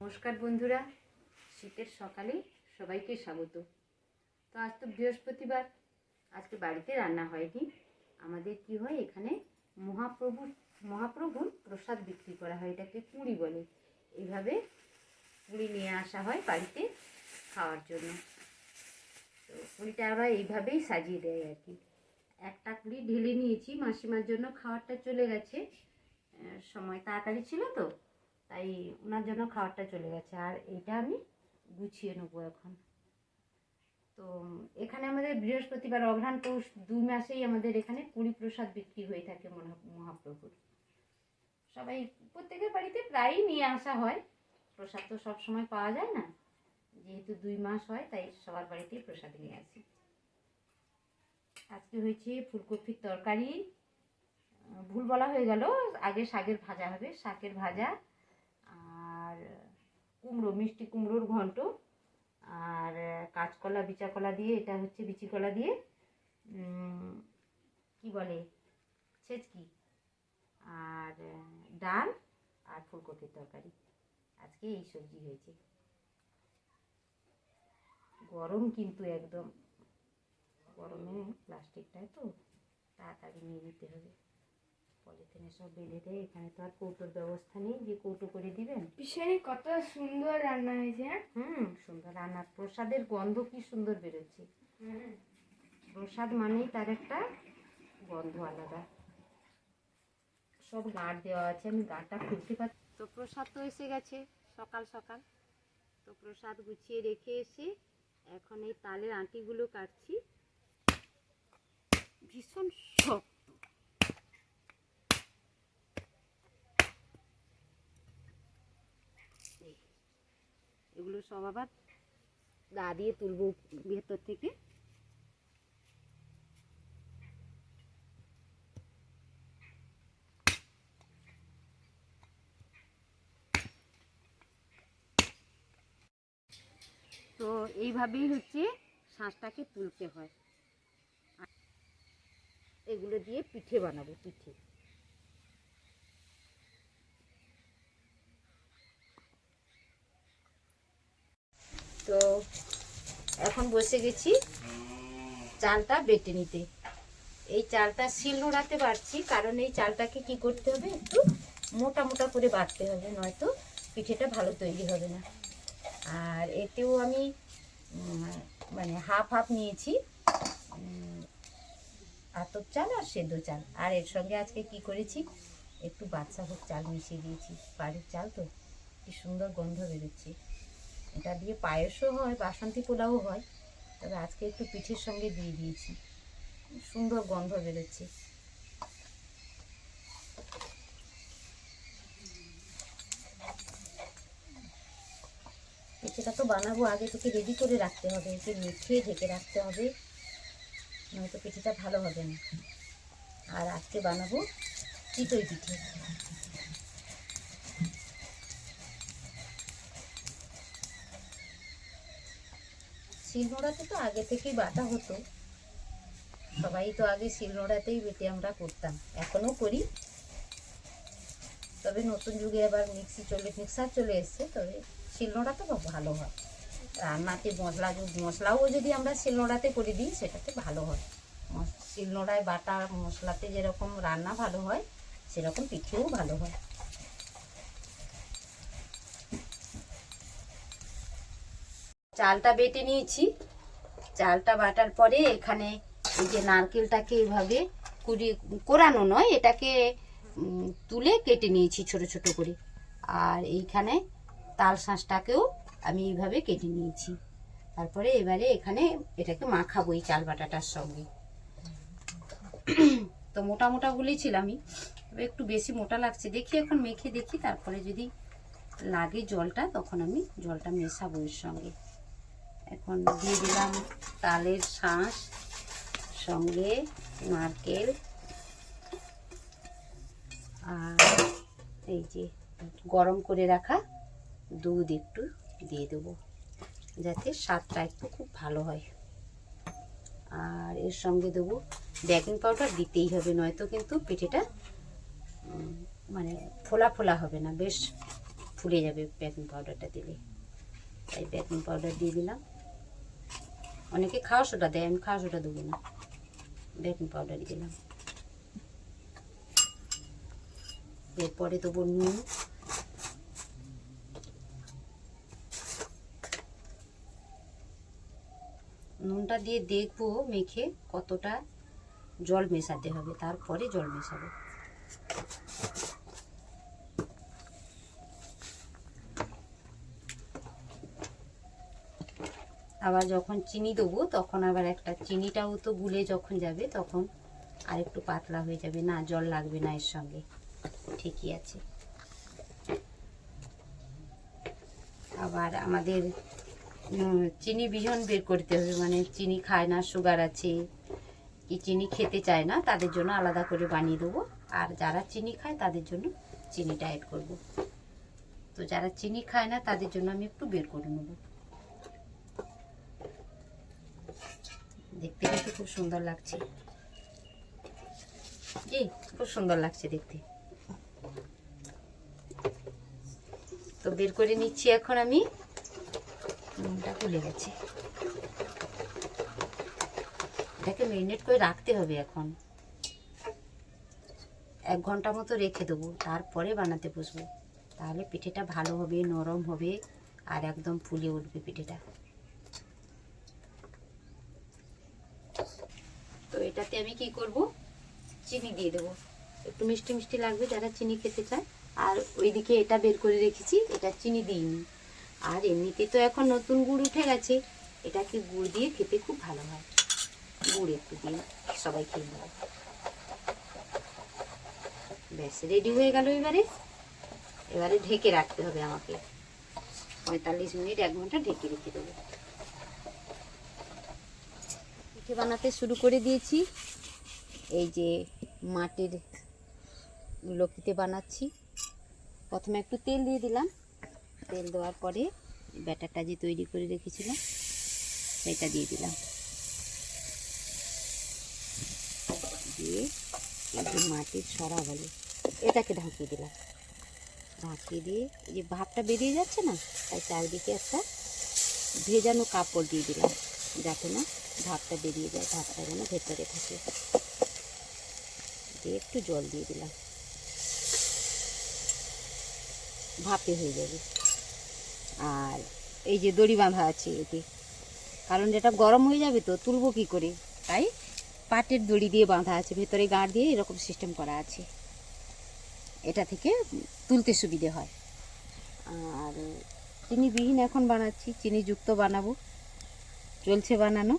নমস্কার বন্ধুরা, শীতের সকালে সবাইকে স্বাগত। তো আজ তো বৃহস্পতিবার, আজকে বাড়িতে রান্না হয়নি। আমাদের কি হয়, এখানে মহাপ্রভুর প্রসাদ বিক্রি করা হয়, এটাকে কুঁড়ি বলে। এইভাবে কুঁড়ি নিয়ে আসা হয় বাড়িতে খাওয়ার জন্য। তো কুঁড়িটা আবার এইভাবেই সাজিয়ে দেয় আর কি। একটা কুঁড়ি ঢেলে নিয়েছি, মাসিমার জন্য খাবারটা চলে গেছে, সময় তাড়াতাড়ি ছিল তো, তাই ওনার জন্য খাবারটা চলে গেছে। আর এটা আমি গুছিয়ে নেবো এখন। তো এখানে আমাদের বৃহস্পতিবার, অঘ্রাণ পৌষ 2 মাসেই আমাদের এখানে কুঁড়ি প্রসাদ বিক্রি হয়ে থাকে মহাপ্রভুর। সবাই প্রত্যেকের বাড়িতে প্রায়ই নিয়ে আসা হয়, প্রসাদ তো সব সময় পাওয়া যায় না, যেহেতু 2 মাস হয় তাই সবার বাড়িতেই প্রসাদ নিয়ে আসি। আজকে হয়েছে ফুলকপির তরকারি, ভুল বলা হয়ে গেল, আগে শাকের ভাজা হবে, শাকের ভাজা, আর কুমড়ো, মিষ্টি কুমড়োর ঘন্ট, আর কাঁচকলা বিচা কলা দিয়ে, এটা হচ্ছে বিচি কলা দিয়ে কি বলে ছেচকি, আর ডাল, আর ফুলকপির তরকারি। আজকে এই সবজি হয়েছে। গরম কিন্তু একদম, গরমে প্লাস্টিকটায় তো তাড়াতাড়ি নিয়ে নিতে হবে। পলিথিনে সব বেঁধে দেয়, এখানে তো আর কৌটোর ব্যবস্থা নেই যে কৌটো করে দিবেন। ভীষণই কত সুন্দর রান্না হয়েছে। সুন্দর রান্নার, প্রসাদের গন্ধ কি সুন্দর বেরোচ্ছে। প্রসাদ মানেই তার একটা গন্ধ আলাদা। সব গাঁট দেওয়া আছে, আমি গাঁটটা খুলতে পারছি। তো প্রসাদ তো এসে গেছে সকাল সকাল। তো প্রসাদ গুছিয়ে রেখে এসে এখন এই তালের আঁটিগুলো কাটছি। ভীষণ শক্ত, এগুলো সব আবার দা দিয়ে তুলবো ভেতর থেকে। তো এইভাবেই হচ্ছে শাঁসটাকে তুলতে হয়। এগুলো দিয়ে পিঠে বানাবো, পিঠে। তো এখন বসে গেছি চালটা বেটে নিতে। এই চালটা শিল নোড়াতে বাটছি, কারণ এই চালটাকে কি করতে হবে, একটু মোটা মোটা করে বাটতে হবে, নয়তো পিঠেটা ভালো তৈরি হবে না। আর এতেও আমি মানে হাফ হাফ নিয়েছি, আতপ চাল আর সেদ্ধ চাল। আর এর সঙ্গে আজকে কি করেছি, একটু বাদশা ভোগ চাল মিশিয়ে দিয়েছি। বাড়ির চাল তো, কি সুন্দর গন্ধ বেরোচ্ছে। এটা দিয়ে পায়েসও হয়, বাসন্তী পোলাও হয়, তবে আজকে একটু পিঠের সঙ্গে দিয়ে দিয়েছি, সুন্দর গন্ধ বেরোচ্ছে। পিঠেটা তো বানাবো, আগে থেকে রেডি করে রাখতে হবে, একে মেখে ঢেকে রাখতে হবে, নয়তো পিঠেটা ভালো হবে না। আর আজকে বানাবো চিতই পিঠে। শিলনোড়াতে তো আগে থেকেই বাটা হতো, সবাই তো আগে শিলনোড়াতেই বেটে আমরা করতাম, এখনও করি। তবে নতুন যুগে আবার মিক্সার চলে এসছে, তবে শিলনোড়াতে ভালো হয়। রান্নাতে মশলাও যদি আমরা শিলনোড়াতে করে দিই, সেটাতে ভালো হয়। শিলনোড়ায় বাটা মশলাতে যেরকম রান্না ভালো হয়, সেরকম পিঠেও ভালো হয়। চালটা বেটে নিয়েছি। চালটা বাটার পরে এখানে এই যে নারকেলটাকে এভাবে কোরানো নয়, এটাকে তুলে কেটে নিয়েছি ছোট ছোট করে। আর এইখানে তাল শাঁসটাকেও আমি এইভাবে কেটে নিয়েছি। তারপরে এবারে এখানে এটাকে মাখাবো এই চাল বাটাটার সঙ্গে। তো মোটা মোটা গুলিয়েছিলাম আমি, তবে একটু বেশি মোটা লাগছে, দেখি এখন মেখে দেখি, তারপরে যদি লাগে জলটা, তখন আমি জলটা মেশাবো এর সঙ্গে। এখন দিয়ে দিলাম তালের শাঁস, সঙ্গে নারকেল, আর এই যে গরম করে রাখা দুধ একটু দিয়ে দেবো, যাতে স্বাদটা একটু খুব ভালো হয়। আর এর সঙ্গে দেবো বেকিং পাউডার, দিতেই হবে, নয়তো কিন্তু পিঠেটা মানে ফোলা ফোলা হবে না, বেশ ফুলে যাবে বেকিং পাউডারটা দিলে। তাই বেকিং পাউডার দিয়ে দিলাম। অনেকে খাওয়া সোডা দেয়, আমি খাওয়া সোডা দেবো না, বেকিং পাউডারই দিলাম। এরপরে দেবো নুন, নুনটা দিয়ে দেখবো মেখে কতটা জল মেশাতে হবে, তারপরে জল মেশাবো। আবার যখন চিনি দেবো তখন আবার একটা, চিনিটাও তো গুলে যখন যাবে তখন আর একটু পাতলা হয়ে যাবে, না জল লাগবে না এর সঙ্গে, ঠিকই আছে। আবার আমাদের চিনি বিহন বের করতে হবে, মানে চিনি খায় না, সুগার আছে কি চিনি খেতে চায় না, তাদের জন্য আলাদা করে বানিয়ে দেবো। আর যারা চিনি খায় তাদের জন্য চিনিটা অ্যাড করব। তো যারা চিনি খায় না তাদের জন্য আমি একটু বের করে নেব। দেখতে কিন্তু খুব সুন্দর লাগছে, জি খুব সুন্দর লাগছে দেখতে। তো বের করে নিচ্ছি এখন আমি। নুনটা খুলে গেছে, এটাকে ম্যারিনেট করে রাখতে হবে এখন। 1 ঘন্টা মতো রেখে দেবো, তারপরে বানাতে বসবো। তাহলে পিঠেটা ভালো হবে, নরম হবে আর একদম ফুলে উঠবে পিঠেটা। তো এটাতে আমি কি করব, চিনি দিয়ে দেবো, একটু মিষ্টি মিষ্টি লাগবে যারা চিনি খেতে চায়। আর ওইদিকে এটা বের করে রেখেছি, এটা চিনি দিইনি। আর এমনিতে তো এখন নতুন গুড় উঠে গেছে, এটাকে গুড় দিয়ে খেতে খুব ভালো হয়। গুড় একটু দিয়ে সবাই খেয়ে নেবে। ব্যাস রেডি হয়ে গেল। এবারে ঢেকে রাখতে হবে আমাকে 45 মিনিট, 1 ঘন্টা ঢেকে রেখে দেবো। পিঠে বানাতে শুরু করে দিয়েছি। এই যে মাটির লক্ষ্মীতে বানাচ্ছি। প্রথমে একটু তেল দিয়ে দিলাম, তেল দেওয়ার পরে ব্যাটারটা যে তৈরি করে রেখেছিলাম সেটা দিয়ে দিলাম, দিয়ে এই যে মাটির সরা বলে এটাকে ঢাকিয়ে দিলাম। ঢাকিয়ে দিয়ে এই যে ভাপটা বেরিয়ে যাচ্ছে না, তাই চারিদিকে একটা ভেজানো কাপড় দিয়ে দিলাম, যাতে না ভাপটা বেরিয়ে যায়, ভাপটা যেন ভেতরে থাকে। দিয়ে একটু জল দিয়ে দিলাম, ভাপে হয়ে যাবে। আর এই যে দড়ি বাঁধা আছে এতে, কারণ যেটা গরম হয়ে যাবে তো তুলবো কী করে, তাই পাটের দড়ি দিয়ে বাঁধা আছে, ভেতরে গাঁট দিয়ে এরকম সিস্টেম করা আছে, এটা থেকে তুলতে সুবিধে হয়। আর চিনিবিহীন এখন বানাচ্ছি, চিনিযুক্ত বানাবো, চলছে বানানো।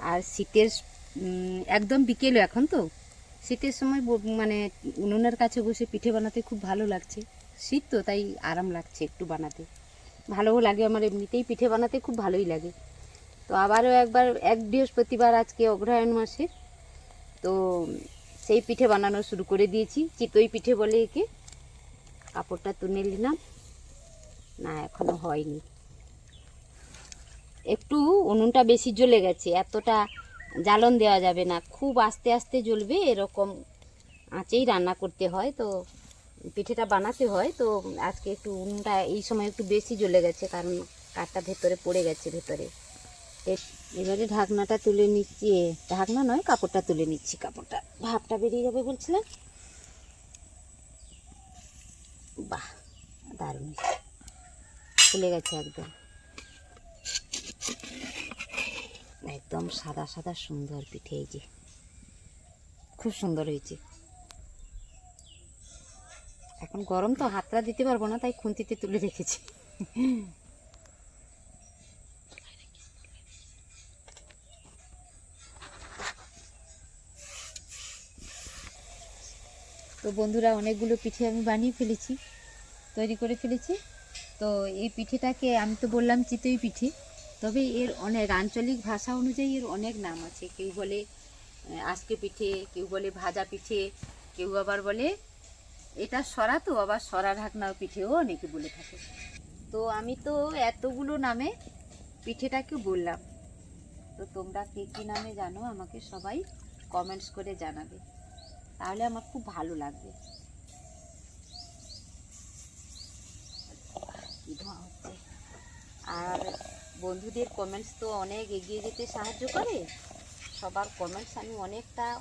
আর শীতের একদম বিকেলে, এখন তো শীতের সময় মানে উনুনের কাছে বসে পিঠে বানাতে খুব ভালো লাগছে। শীত তো তাই আরাম লাগছে একটু বানাতে, ভালোও লাগে। আমার এমনিতেই পিঠে বানাতে খুব ভালোই লাগে। তো আবারও একবার এক বৃহস্পতিবার আজকে অগ্রহায়ণ মাসে, তো সেই পিঠে বানানো শুরু করে দিয়েছি। চিতই পিঠে বলে একে। কাপড়টা তুলে নিলাম, না এখনো হয়নি, একটু উনুনটা বেশি জ্বলে গেছে, এতটা জ্বালন দেওয়া যাবে না, খুব আস্তে আস্তে জ্বলবে, এরকম আঁচেই রান্না করতে হয়। তো পিঠেটা বানাতে হয়। তো আজকে একটু উনুনটা এই সময় একটু বেশি জ্বলে গেছে, কারণ কাঠটা ভেতরে পড়ে গেছে ভেতরে। এবারে ঢাকনাটা তুলে নিচ্ছি, ঢাকনা নয় কাপড়টা তুলে নিচ্ছি, কাপড়টা ভাপটা বেরিয়ে যাবে বলছিলাম। বাহ দারুণ ফুলে গেছে, একদম একদম সাদা সাদা সুন্দর পিঠে। এই যে খুব সুন্দর হয়েছে। এখন গরম তো হাতটা দিতে পারবো না, তাই খুন্তিতে তুলে রেখেছি। তো বন্ধুরা, অনেকগুলো পিঠে আমি বানিয়ে ফেলেছি, তৈরি করে ফেলেছি। তো এই পিঠেটাকে আমি তো বললাম চিতই পিঠে, তবে এর অনেক আঞ্চলিক ভাষা অনুযায়ী এর অনেক নাম আছে। কেউ বলে আজকে পিঠে, কেউ বলে ভাজা পিঠে, কেউ আবার বলে এটা সরা, তো আবার সরা ঢাকনা পিঠেও অনেকে বলে থাকে। তো আমি তো এতগুলো নামে পিঠেটাকে বললাম। তো তোমরা কে কী নামে জানো আমাকে সবাই কমেন্টস করে জানাবে, তাহলে আমার খুব ভালো লাগবে। আর বন্ধুদের কমেন্টস তো অনেক এগিয়ে যেতে সাহায্য করে। সবার কমেন্টস আমি অনেকটা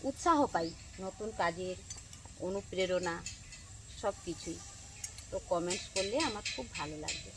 উৎসাহ পাই, নতুন কাজের অনুপ্রেরণা সব কিছুই। তো কমেন্টস করলে আমার খুব ভালো লাগবে।